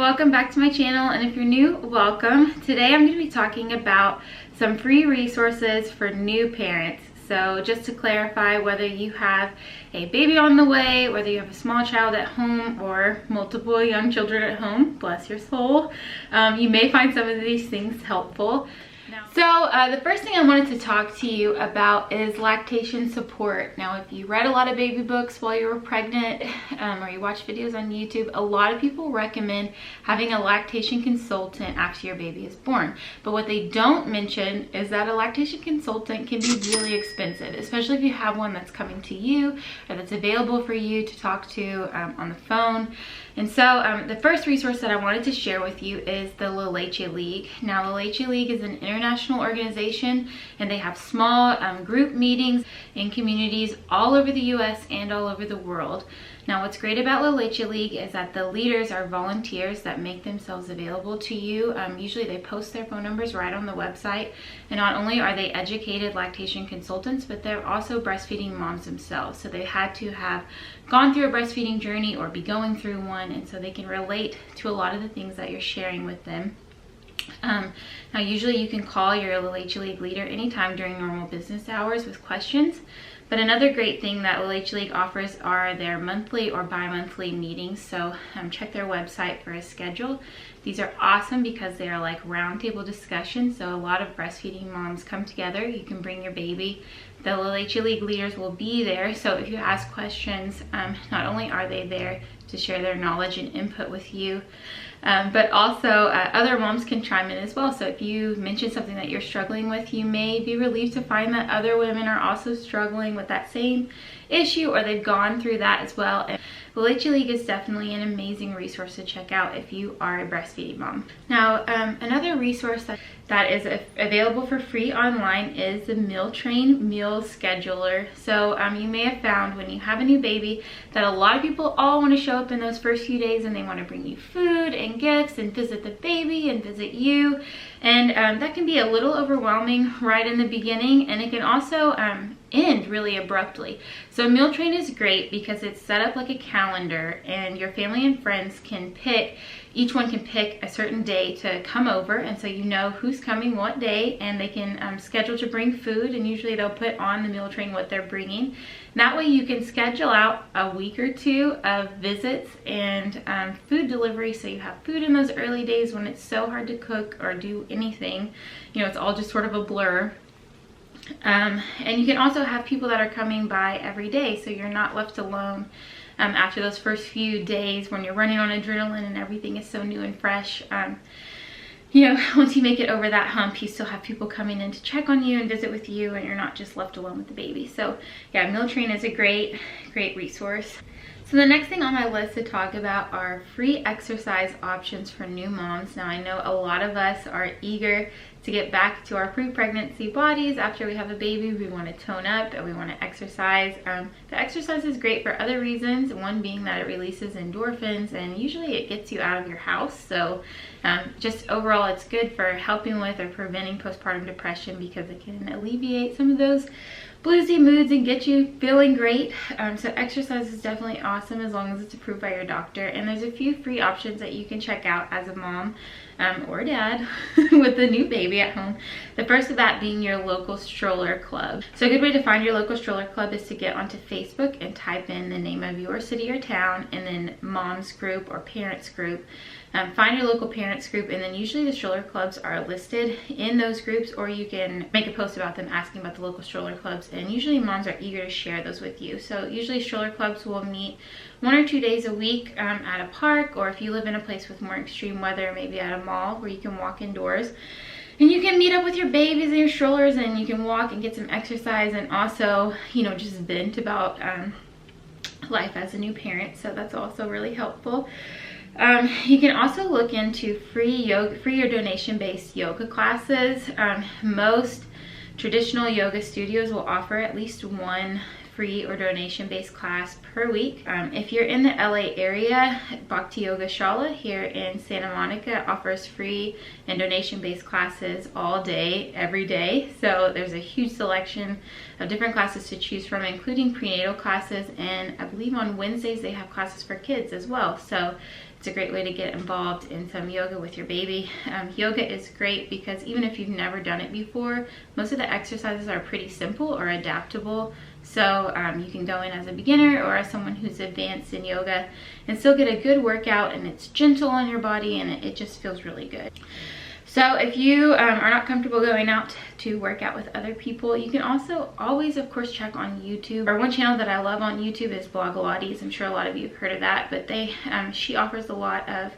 welcome back to my channel, and if you're new, welcome. Today I'm going to be talking about some free resources for new parents. So just to clarify, whether you have a baby on the way, whether you have a small child at home or multiple young children at home, bless your soul, you may find some of these things helpful. So the first thing I wanted to talk to you about is lactation support. Now, if you read a lot of baby books while you were pregnant or you watch videos on YouTube, a lot of people recommend having a lactation consultant after your baby is born. But what they don't mention is that a lactation consultant can be really expensive, especially if you have one that's coming to you or that's available for you to talk to on the phone. And so the first resource that I wanted to share with you is the La Leche League. Now, La Leche League is an international organization, and they have small group meetings in communities all over the US and all over the world. Now, what's great about La Leche League is that the leaders are volunteers that make themselves available to you. Usually they post their phone numbers right on the website, and not only are they educated lactation consultants, but they're also breastfeeding moms themselves. So they had to have gone through a breastfeeding journey or be going through one, and so they can relate to a lot of the things that you're sharing with them. Now, usually you can call your La Leche League leader anytime during normal business hours with questions. But another great thing that La Leche League offers are their monthly or bi-monthly meetings. So check their website for a schedule. These are awesome because they are like roundtable discussions. So a lot of breastfeeding moms come together. You can bring your baby. The La Leche League leaders will be there. So if you ask questions, not only are they there to share their knowledge and input with you, but also other moms can chime in as well. So if you mention something that you're struggling with, you may be relieved to find that other women are also struggling with that same issue, or they've gone through that as well. And La Leche League is definitely an amazing resource to check out if you are a breastfeeding mom. Now, another resource that is available for free online is the Meal Train Meal Scheduler. So you may have found when you have a new baby that a lot of people all want to show up in those first few days, and they want to bring you food and gifts and visit the baby and visit you. And that can be a little overwhelming right in the beginning, and it can also end really abruptly. So Meal Train is great because it's set up like a calendar, and your family and friends can pick, each one can pick a certain day to come over, and so you know who's coming what day, and they can schedule to bring food, and usually they'll put on the Meal Train what they're bringing. That way you can schedule out a week or two of visits and food delivery, so you have food in those early days when it's so hard to cook or do anything. You know, it's all just sort of a blur. And you can also have people that are coming by every day, so you're not left alone after those first few days when you're running on adrenaline and everything is so new and fresh. You know, once you make it over that hump, you still have people coming in to check on you and visit with you, and you're not just left alone with the baby. So yeah, Meal Train is a great resource. So the next thing on my list to talk about are free exercise options for new moms. Now, I know a lot of us are eager to get back to our pre-pregnancy bodies after we have a baby. We want to tone up and we want to exercise. The exercise is great for other reasons, one being that it releases endorphins, and usually it gets you out of your house. So just overall, it's good for helping with or preventing postpartum depression because it can alleviate some of those bluesy moods and get you feeling great. So exercise is definitely awesome as long as it's approved by your doctor. And there's a few free options that you can check out as a mom or dad with a new baby at home. The first of that being your local stroller club. So a good way to find your local stroller club is to get onto Facebook and type in the name of your city or town, and then mom's group or parents group. Find your local parents group, and then usually the stroller clubs are listed in those groups, or you can make a post about them asking about the local stroller clubs, and usually moms are eager to share those with you. So usually stroller clubs will meet 1 or 2 days a week at a park, or if you live in a place with more extreme weather, maybe at a mall where you can walk indoors. And you can meet up with your babies and your strollers, and you can walk and get some exercise, and also, you know, just vent about life as a new parent. So that's also really helpful. You can also look into free or donation-based yoga classes. Most traditional yoga studios will offer at least one free or donation-based class per week. If you're in the LA area, Bhakti Yoga Shala here in Santa Monica offers free and donation-based classes all day, every day. So there's a huge selection of different classes to choose from, including prenatal classes, and I believe on Wednesdays they have classes for kids as well. So it's a great way to get involved in some yoga with your baby. Yoga is great because even if you've never done it before, most of the exercises are pretty simple or adaptable. So you can go in as a beginner or as someone who's advanced in yoga and still get a good workout, and it's gentle on your body and it just feels really good. So if you are not comfortable going out to work out with other people, you can also always, of course, check on YouTube. Or one channel that I love on YouTube is Blogilates. I'm sure a lot of you have heard of that, but she offers a lot of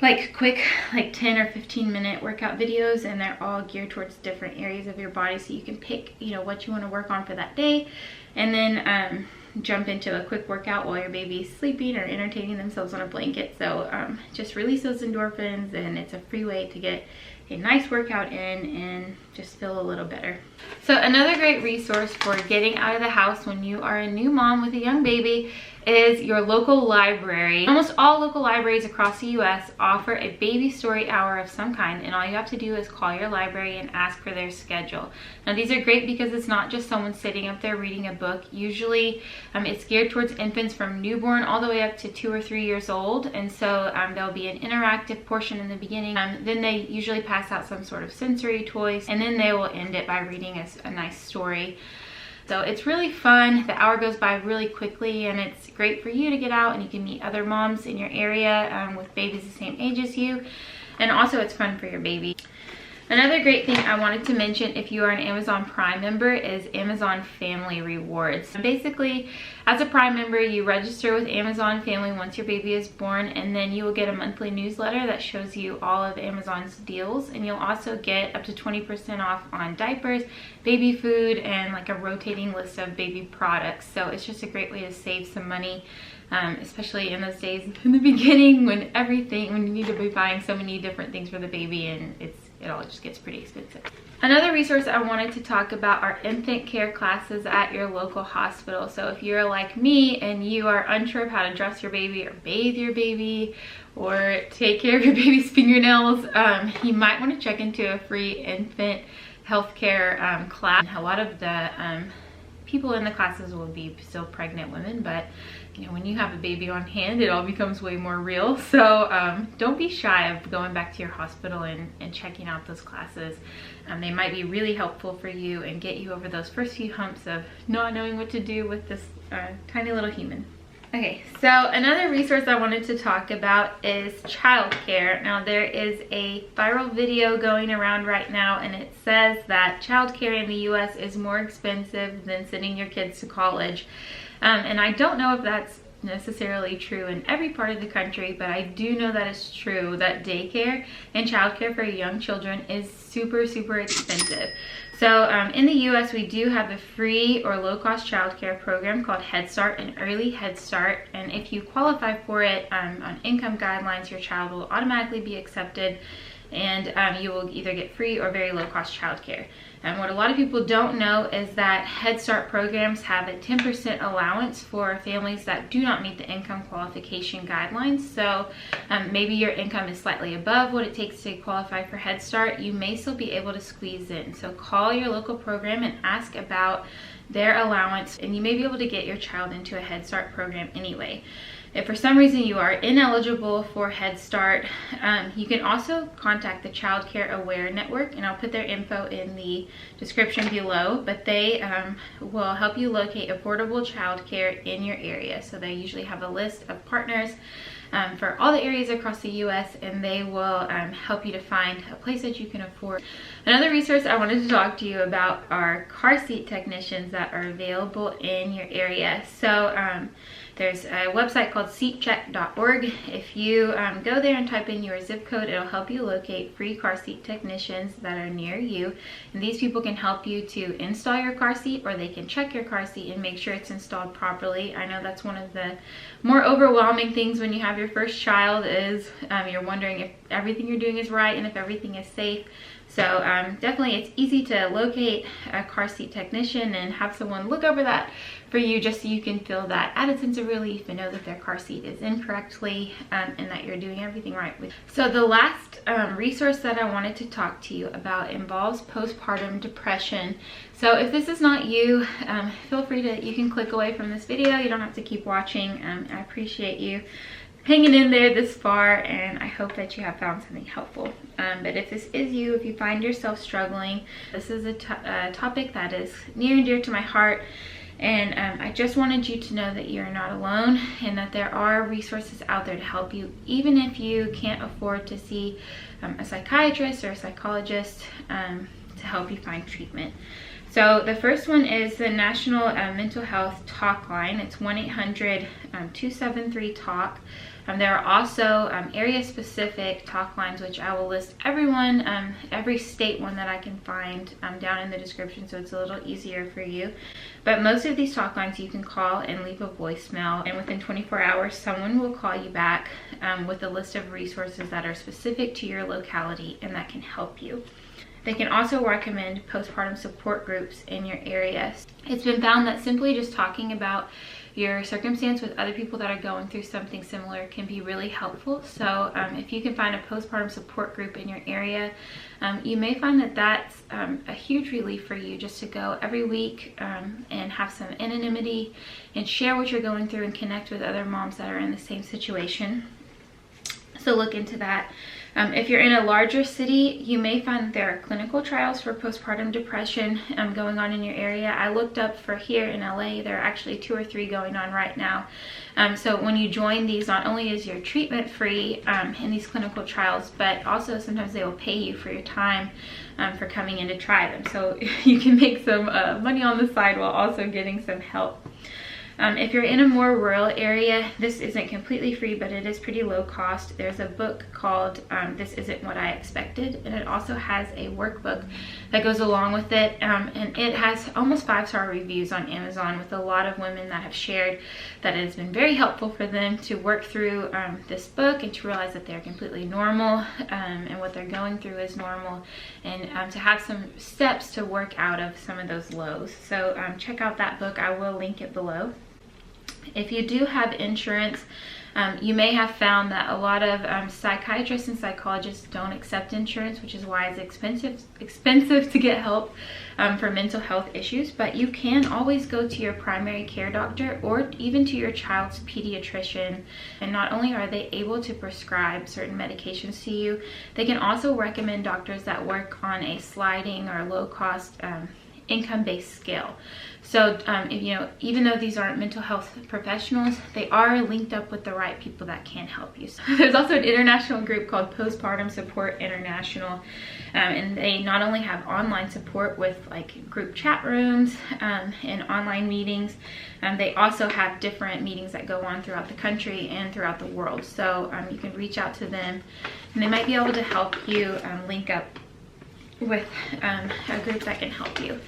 like quick, like 10 or 15 minute workout videos, and they're all geared towards different areas of your body, so you can pick, you know, what you want to work on for that day, and then jump into a quick workout while your baby's sleeping or entertaining themselves on a blanket. So just release those endorphins, and it's a free way to get a nice workout in and just feel a little better. So another great resource for getting out of the house when you are a new mom with a young baby is your local library. Almost all local libraries across the US offer a baby story hour of some kind, and all you have to do is call your library and ask for their schedule. Now these are great because it's not just someone sitting up there reading a book. Usually it's geared towards infants from newborn all the way up to 2 or 3 years old, and so there'll be an interactive portion in the beginning. Then they usually pass out some sort of sensory toys, and then they will end it by reading a nice story. So it's really fun. The hour goes by really quickly, and it's great for you to get out and you can meet other moms in your area with babies the same age as you. And also it's fun for your baby. Another great thing I wanted to mention if you are an Amazon Prime member is Amazon Family Rewards. Basically, as a Prime member, you register with Amazon Family once your baby is born, and then you will get a monthly newsletter that shows you all of Amazon's deals, and you'll also get up to 20% off on diapers, baby food, and like a rotating list of baby products. So it's just a great way to save some money. Especially in those days in the beginning when you need to be buying so many different things for the baby, and it all just gets pretty expensive. Another resource I wanted to talk about are infant care classes at your local hospital. So if you're like me and you are unsure of how to dress your baby or bathe your baby or take care of your baby's fingernails, you might want to check into a free infant healthcare class. A lot of the people in the classes will be still pregnant women, but you know, when you have a baby on hand, it all becomes way more real. So don't be shy of going back to your hospital and checking out those classes. They might be really helpful for you and get you over those first few humps of not knowing what to do with this tiny little human. Okay, so another resource I wanted to talk about is childcare. Now there is a viral video going around right now, and it says that childcare in the US is more expensive than sending your kids to college. And I don't know if that's necessarily true in every part of the country, but I do know that it's true that daycare and childcare for young children is super, super expensive. So in the US, we do have a free or low-cost childcare program called Head Start and Early Head Start. And if you qualify for it on income guidelines, your child will automatically be accepted, and you will either get free or very low-cost childcare. And what a lot of people don't know is that Head Start programs have a 10% allowance for families that do not meet the income qualification guidelines. So maybe your income is slightly above what it takes to qualify for Head Start. You may still be able to squeeze in. So call your local program and ask about their allowance, and you may be able to get your child into a Head Start program anyway. If for some reason you are ineligible for Head Start, you can also contact the Childcare Aware Network, and I'll put their info in the description below, but they will help you locate affordable childcare in your area. So they usually have a list of partners for all the areas across the US, and they will help you to find a place that you can afford. Another resource I wanted to talk to you about are car seat technicians that are available in your area. So there's a website called seatcheck.org. If you go there and type in your zip code, it'll help you locate free car seat technicians that are near you. And these people can help you to install your car seat, or they can check your car seat and make sure it's installed properly. I know that's one of the more overwhelming things when you have your first child is you're wondering if everything you're doing is right and if everything is safe. So definitely it's easy to locate a car seat technician and have someone look over that for you, just so you can feel that added sense of relief and know that their car seat is in correctly and that you're doing everything right with. So the last resource that I wanted to talk to you about involves postpartum depression. So if this is not you, feel free to, you can click away from this video. You don't have to keep watching. I appreciate you hanging in there this far, and I hope that you have found something helpful. But if this is you, if you find yourself struggling, this is a topic that is near and dear to my heart. And I just wanted you to know that you're not alone and that there are resources out there to help you, even if you can't afford to see a psychiatrist or a psychologist to help you find treatment. So the first one is the National Mental Health Talkline. It's 1-800-273-TALK. There are also area-specific talk lines, which I will list every state one that I can find down in the description, so it's a little easier for you. But most of these talk lines you can call and leave a voicemail, and within 24 hours someone will call you back with a list of resources that are specific to your locality and that can help you. They can also recommend postpartum support groups in your area. It's been found that simply just talking about your circumstance with other people that are going through something similar can be really helpful. So if you can find a postpartum support group in your area, you may find that that's a huge relief for you, just to go every week and have some anonymity and share what you're going through and connect with other moms that are in the same situation. So look into that. If you're in a larger city, you may find that there are clinical trials for postpartum depression going on in your area. I looked up for here in LA, there are actually 2 or 3 going on right now. So when you join these, not only is your treatment free in these clinical trials, but also sometimes they will pay you for your time for coming in to try them. So you can make some money on the side while also getting some help. If you're in a more rural area, this isn't completely free, but it is pretty low cost. There's a book called This Isn't What I Expected, and it also has a workbook that goes along with it, and it has almost 5-star reviews on Amazon, with a lot of women that have shared that it has been very helpful for them to work through this book and to realize that they're completely normal and what they're going through is normal, and to have some steps to work out of some of those lows. So check out that book. I will link it below. If you do have insurance, you may have found that a lot of psychiatrists and psychologists don't accept insurance, which is why it's expensive to get help for mental health issues. But you can always go to your primary care doctor or even to your child's pediatrician, and not only are they able to prescribe certain medications to you, they can also recommend doctors that work on a sliding or low cost income-based scale. So even though these aren't mental health professionals, they are linked up with the right people that can help you. So there's also an international group called Postpartum Support International, and they not only have online support with like group chat rooms and online meetings, they also have different meetings that go on throughout the country and throughout the world. So you can reach out to them and they might be able to help you link up with a group that can help you.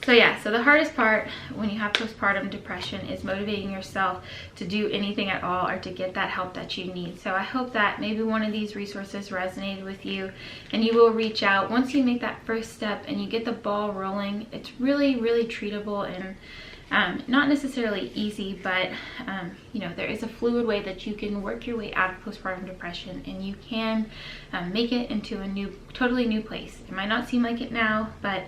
So yeah, so the hardest part when you have postpartum depression is motivating yourself to do anything at all or to get that help that you need. So I hope that maybe one of these resources resonated with you and you will reach out. Once you make that first step and you get the ball rolling, it's really, really treatable and not necessarily easy, but there is a fluid way that you can work your way out of postpartum depression, and you can make it into a totally new place. It might not seem like it now, but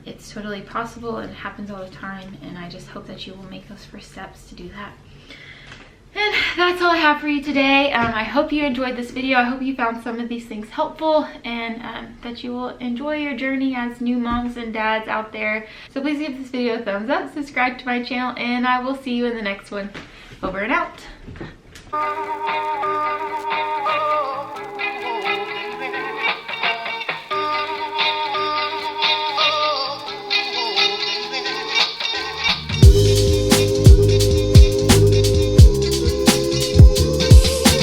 it's totally possible and it happens all the time, and I just hope that you will make those first steps to do that. And that's all I have for you today. I hope you enjoyed this video. I hope you found some of these things helpful, and that you will enjoy your journey as new moms and dads out there. So please give this video a thumbs up, subscribe to my channel, and I will see you in the next one. Over and out.